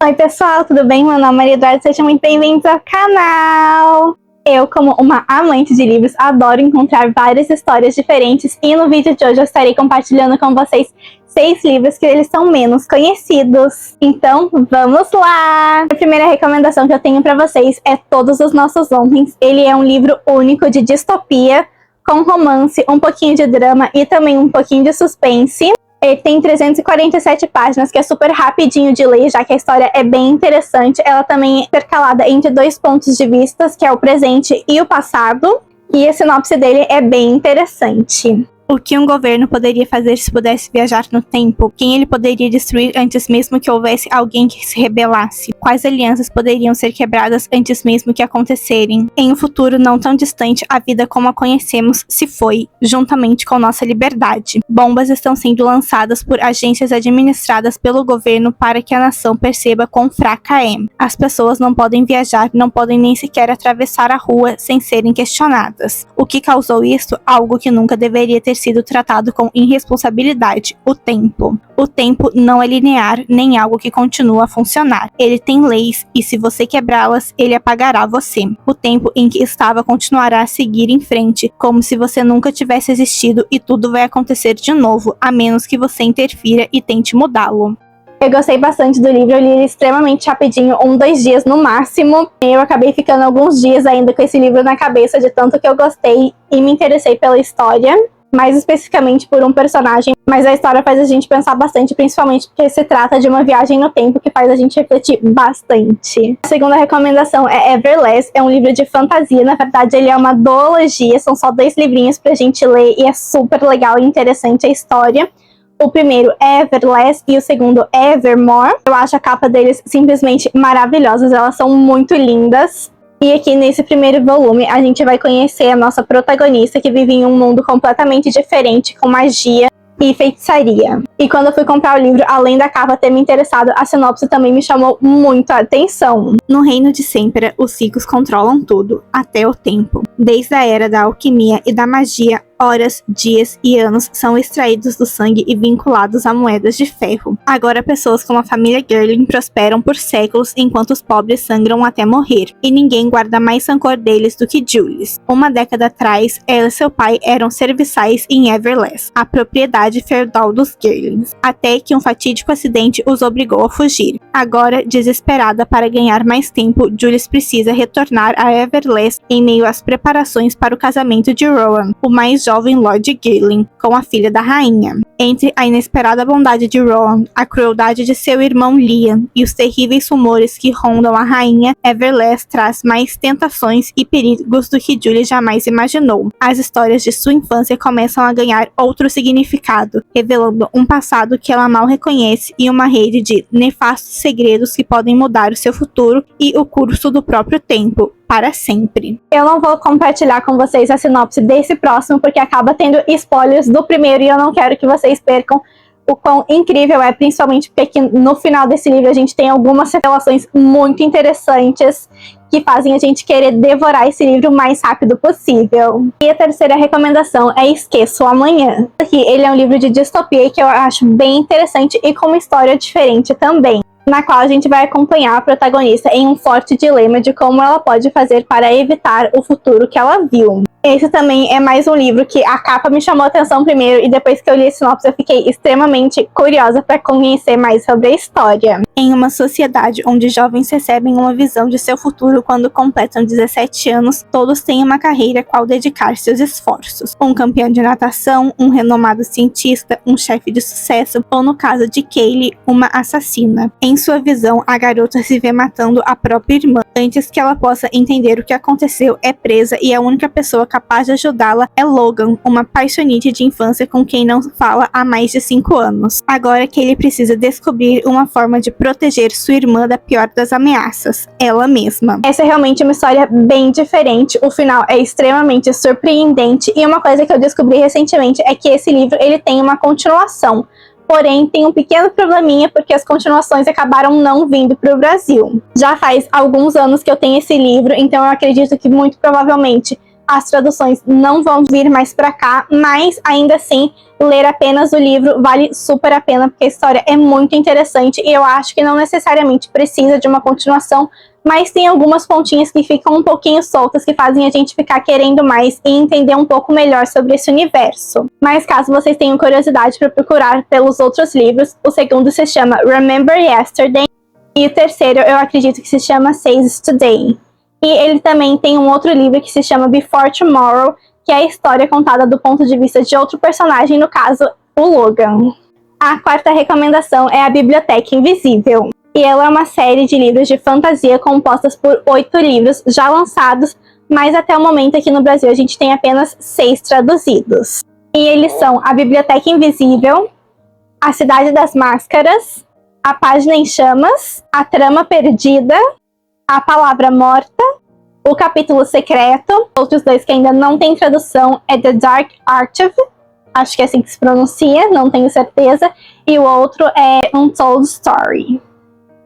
Oi pessoal, tudo bem? Meu nome é Maria Eduarda, sejam muito bem-vindos ao canal! Eu, como uma amante de livros, adoro encontrar várias histórias diferentes e no vídeo de hoje eu estarei compartilhando com vocês 6 livros que eles são menos conhecidos. Então, vamos lá! A primeira recomendação que eu tenho para vocês é Todos os Nossos Homens. Ele é um livro único de distopia, com romance, um pouquinho de drama e também um pouquinho de suspense. Ele tem 347 páginas, que é super rapidinho de ler, já que a história é bem interessante. Ela também é intercalada entre 2 pontos de vista, que é o presente e o passado. E a sinopse dele é bem interessante. O que um governo poderia fazer se pudesse viajar no tempo? Quem ele poderia destruir antes mesmo que houvesse alguém que se rebelasse? Quais alianças poderiam ser quebradas antes mesmo que acontecerem? Em um futuro não tão distante, a vida como a conhecemos se foi, juntamente com nossa liberdade. Bombas estão sendo lançadas por agências administradas pelo governo para que a nação perceba quão fraca é. As pessoas não podem viajar, não podem nem sequer atravessar a rua sem serem questionadas. O que causou isso? Algo que nunca deveria ter sido tratado com irresponsabilidade: o tempo. O tempo não é linear, nem algo que continua a funcionar. Ele tem leis, e se você quebrá-las, ele apagará você. O tempo em que estava continuará a seguir em frente, como se você nunca tivesse existido, e tudo vai acontecer de novo, a menos que você interfira e tente mudá-lo. Eu gostei bastante do livro, eu li ele extremamente rapidinho, 2 dias no máximo. Eu acabei ficando alguns dias ainda com esse livro na cabeça, de tanto que eu gostei e me interessei pela história. Mais especificamente por um personagem, mas a história faz a gente pensar bastante, principalmente porque se trata de uma viagem no tempo que faz a gente refletir bastante. A segunda recomendação é Everlast, é um livro de fantasia, na verdade ele é uma duologia, são só 2 livrinhos pra gente ler e é super legal e interessante a história. O primeiro é Everlast e o segundo é Evermore. Eu acho a capa deles simplesmente maravilhosas, elas são muito lindas. E aqui nesse primeiro volume a gente vai conhecer a nossa protagonista, que vive em um mundo completamente diferente, com magia e feitiçaria. E quando eu fui comprar o livro, além da capa ter me interessado, a sinopse também me chamou muito a atenção. No reino de Sempra, os ciclos controlam tudo, até o tempo. Desde a era da alquimia e da magia, horas, dias e anos são extraídos do sangue e vinculados a moedas de ferro. Agora pessoas como a família Girling prosperam por séculos, enquanto os pobres sangram até morrer. E ninguém guarda mais rancor deles do que Julius. Uma década atrás, ela e seu pai eram serviçais em Everlast, a propriedade feudal dos Girlings, até que um fatídico acidente os obrigou a fugir. Agora, desesperada para ganhar mais tempo, Julius precisa retornar a Everlast em meio às preparações para o casamento de Rowan, o mais jovem Lord Girling, com a filha da rainha. Entre a inesperada bondade de Rowan, a crueldade de seu irmão Liam e os terríveis rumores que rondam a rainha, Everlast traz mais tentações e perigos do que Julie jamais imaginou. As histórias de sua infância começam a ganhar outro significado, revelando um passado que ela mal reconhece e uma rede de nefastos segredos que podem mudar o seu futuro e o curso do próprio tempo, para sempre. Eu não vou compartilhar com vocês a sinopse desse próximo, porque acaba tendo spoilers do primeiro e eu não quero que vocês percam o quão incrível é, principalmente porque aqui no final desse livro a gente tem algumas revelações muito interessantes que fazem a gente querer devorar esse livro o mais rápido possível. E a terceira recomendação é Esqueço o Amanhã. Aqui ele é um livro de distopia que eu acho bem interessante e com uma história diferente também, na qual a gente vai acompanhar a protagonista em um forte dilema de como ela pode fazer para evitar o futuro que ela viu. Esse também é mais um livro que a capa me chamou a atenção primeiro e depois que eu li a sinopse eu fiquei extremamente curiosa para conhecer mais sobre a história. Em uma sociedade onde jovens recebem uma visão de seu futuro quando completam 17 anos, todos têm uma carreira a qual dedicar seus esforços. Um campeão de natação, um renomado cientista, um chefe de sucesso, ou no caso de Kaylee, uma assassina. Em sua visão, a garota se vê matando a própria irmã. Antes que ela possa entender o que aconteceu, é presa e a única pessoa capaz de ajudá-la é Logan, uma paixonite de infância com quem não fala há mais de 5 anos. Agora que ele precisa descobrir uma forma de proteger sua irmã da pior das ameaças, ela mesma. Essa é realmente uma história bem diferente, o final é extremamente surpreendente e uma coisa que eu descobri recentemente é que esse livro ele tem uma continuação. Porém, tem um pequeno probleminha porque as continuações acabaram não vindo para o Brasil. Já faz alguns anos que eu tenho esse livro, então eu acredito que muito provavelmente as traduções não vão vir mais pra cá, mas ainda assim, ler apenas o livro vale super a pena, porque a história é muito interessante e eu acho que não necessariamente precisa de uma continuação, mas tem algumas pontinhas que ficam um pouquinho soltas, que fazem a gente ficar querendo mais e entender um pouco melhor sobre esse universo. Mas caso vocês tenham curiosidade para procurar pelos outros livros, o segundo se chama Remember Yesterday e o terceiro eu acredito que se chama Says Today. E ele também tem um outro livro que se chama Before Tomorrow, que é a história contada do ponto de vista de outro personagem, no caso, o Logan. A quarta recomendação é a Biblioteca Invisível. E ela é uma série de livros de fantasia compostas por 8 livros já lançados, mas até o momento aqui no Brasil a gente tem apenas 6 traduzidos. E eles são A Biblioteca Invisível, A Cidade das Máscaras, A Página em Chamas, A Trama Perdida, A Palavra Morta, O Capítulo Secreto, outros 2 que ainda não tem tradução é The Dark Archive, acho que é assim que se pronuncia, não tenho certeza, e o outro é Untold Story.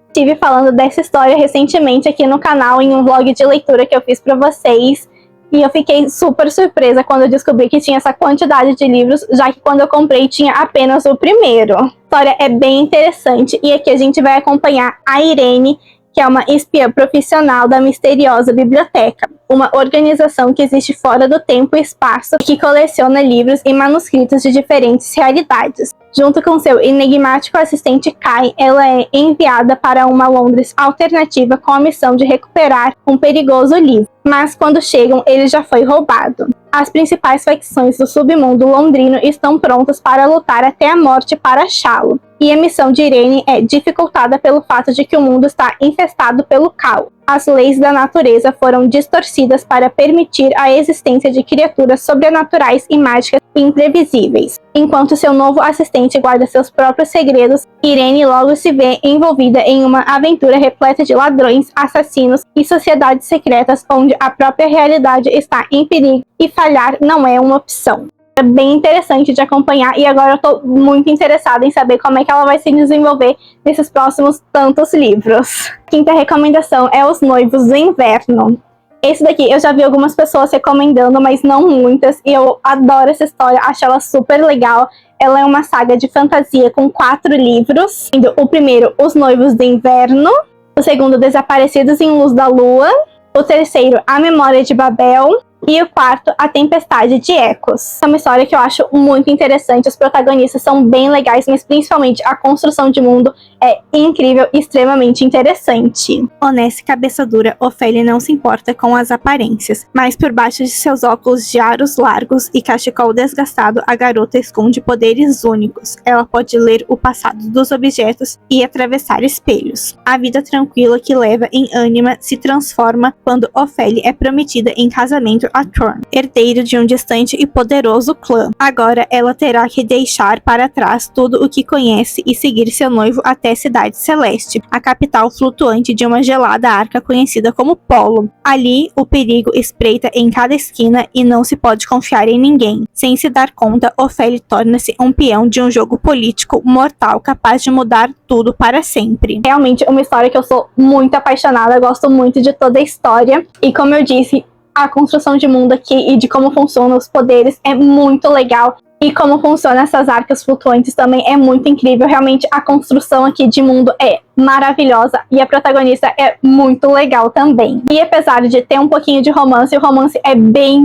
Estive falando dessa história recentemente aqui no canal em um vlog de leitura que eu fiz pra vocês e eu fiquei super surpresa quando eu descobri que tinha essa quantidade de livros, já que quando eu comprei tinha apenas o primeiro. A história é bem interessante e aqui a gente vai acompanhar a Irene, que é uma espiã profissional da misteriosa biblioteca, uma organização que existe fora do tempo e espaço e que coleciona livros e manuscritos de diferentes realidades. Junto com seu enigmático assistente Kai, ela é enviada para uma Londres alternativa com a missão de recuperar um perigoso livro. Mas quando chegam, ele já foi roubado. As principais facções do submundo londrino estão prontas para lutar até a morte para achá-lo. E a missão de Irene é dificultada pelo fato de que o mundo está infestado pelo caos. As leis da natureza foram distorcidas para permitir a existência de criaturas sobrenaturais e mágicas imprevisíveis. Enquanto seu novo assistente guarda seus próprios segredos, Irene logo se vê envolvida em uma aventura repleta de ladrões, assassinos e sociedades secretas onde a própria realidade está em perigo e falhar não é uma opção. É bem interessante de acompanhar e agora eu tô muito interessada em saber como é que ela vai se desenvolver nesses próximos tantos livros. A quinta recomendação é Os Noivos do Inverno. Esse daqui eu já vi algumas pessoas recomendando, mas não muitas, e eu adoro essa história, acho ela super legal. Ela é uma saga de fantasia com 4 livros, sendo o primeiro Os Noivos do Inverno, o segundo Desaparecidos em Luz da Lua, o terceiro A Memória de Babel, e o quarto, A Tempestade de Ecos. É uma história que eu acho muito interessante, os protagonistas são bem legais, mas principalmente a construção de mundo é incrível e extremamente interessante. Honesta e cabeça dura, Ofélia não se importa com as aparências, mas por baixo de seus óculos de aros largos e cachecol desgastado, a garota esconde poderes únicos. Ela pode ler o passado dos objetos e atravessar espelhos. A vida tranquila que leva em Ânima se transforma quando Ofélia é prometida em casamento a Thorn, herdeiro de um distante e poderoso clã. Agora ela terá que deixar para trás tudo o que conhece e seguir seu noivo até Cidade Celeste, a capital flutuante de uma gelada arca conhecida como Polo. Ali, o perigo espreita em cada esquina e não se pode confiar em ninguém. Sem se dar conta, Ofélia torna-se um peão de um jogo político mortal capaz de mudar tudo para sempre. Realmente uma história que eu sou muito apaixonada, gosto muito de toda a história e, como eu disse, a construção de mundo aqui e de como funcionam os poderes é muito legal. E como funcionam essas arcas flutuantes também é muito incrível. Realmente a construção aqui de mundo é maravilhosa e a protagonista é muito legal também. E apesar de ter um pouquinho de romance, o romance é bem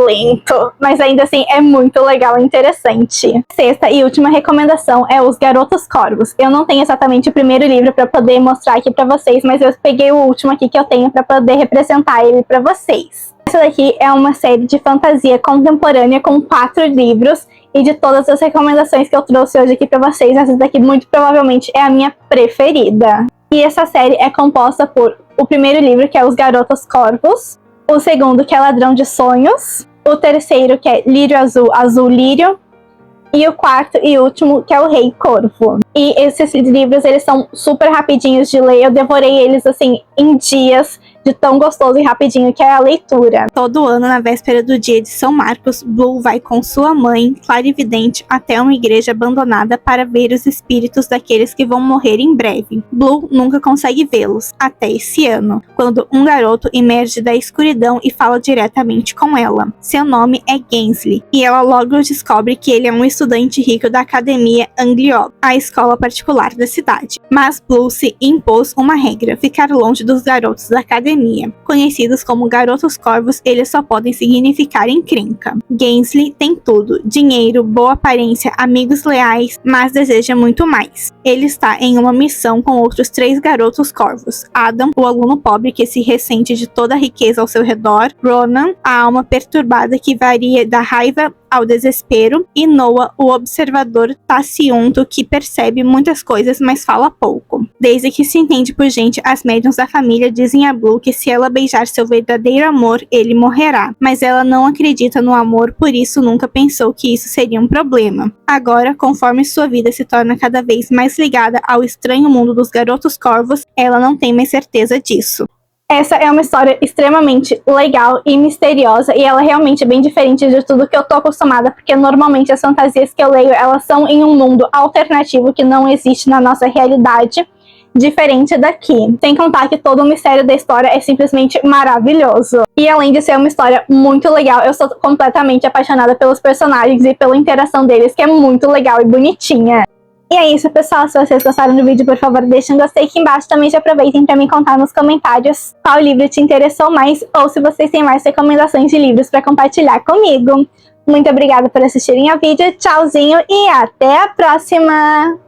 lento. Mas ainda assim é muito legal e interessante. Sexta e última recomendação é Os Garotos Corvos. Eu não tenho exatamente o primeiro livro para poder mostrar aqui para vocês, mas eu peguei o último aqui que eu tenho para poder representar ele para vocês. Essa daqui é uma série de fantasia contemporânea com 4 livros e de todas as recomendações que eu trouxe hoje aqui pra vocês, essa daqui muito provavelmente é a minha preferida. E essa série é composta por o primeiro livro, que é Os Garotos Corvos, o segundo, que é Ladrão de Sonhos, o terceiro, que é Lírio Azul, Azul Lírio, e o quarto e último, que é o Rei Corvo. E esses livros, eles são super rapidinhos de ler, eu devorei eles assim em dias. de tão gostoso e rapidinho que é a leitura. Todo ano, na véspera do dia de São Marcos, Blue vai com sua mãe, clarividente, até uma igreja abandonada para ver os espíritos daqueles que vão morrer em breve. Blue nunca consegue vê-los, até esse ano, quando um garoto emerge da escuridão e fala diretamente com ela. Seu nome é Gensley, e ela logo descobre que ele é um estudante rico da Academia Angliog, a escola particular da cidade. Mas Blue se impôs uma regra: ficar longe dos garotos da academia. Conhecidos como garotos corvos, eles só podem significar encrenca. Gensley tem tudo: dinheiro, boa aparência, amigos leais, mas deseja muito mais. Ele está em uma missão com outros 3 garotos corvos: Adam, o aluno pobre que se ressente de toda a riqueza ao seu redor; Ronan, a alma perturbada que varia da raiva ao desespero; e Noah, o observador taciunto que percebe muitas coisas, mas fala pouco. Desde que se entende por gente, as médiuns da família dizem a Blue que se ela beijar seu verdadeiro amor, ele morrerá. Mas ela não acredita no amor, por isso nunca pensou que isso seria um problema. Agora, conforme sua vida se torna cada vez mais ligada ao estranho mundo dos garotos corvos, ela não tem mais certeza disso. Essa é uma história extremamente legal e misteriosa, e ela é realmente bem diferente de tudo que eu tô acostumada, porque normalmente as fantasias que eu leio, elas são em um mundo alternativo que não existe na nossa realidade, diferente daqui. Sem contar que todo o mistério da história é simplesmente maravilhoso. E além de ser uma história muito legal, eu sou completamente apaixonada pelos personagens e pela interação deles, que é muito legal e bonitinha. E é isso, pessoal. Se vocês gostaram do vídeo, por favor, deixem um gostei aqui embaixo. Também já aproveitem para me contar nos comentários qual livro te interessou mais, ou se vocês têm mais recomendações de livros para compartilhar comigo. Muito obrigada por assistirem ao vídeo. Tchauzinho e até a próxima!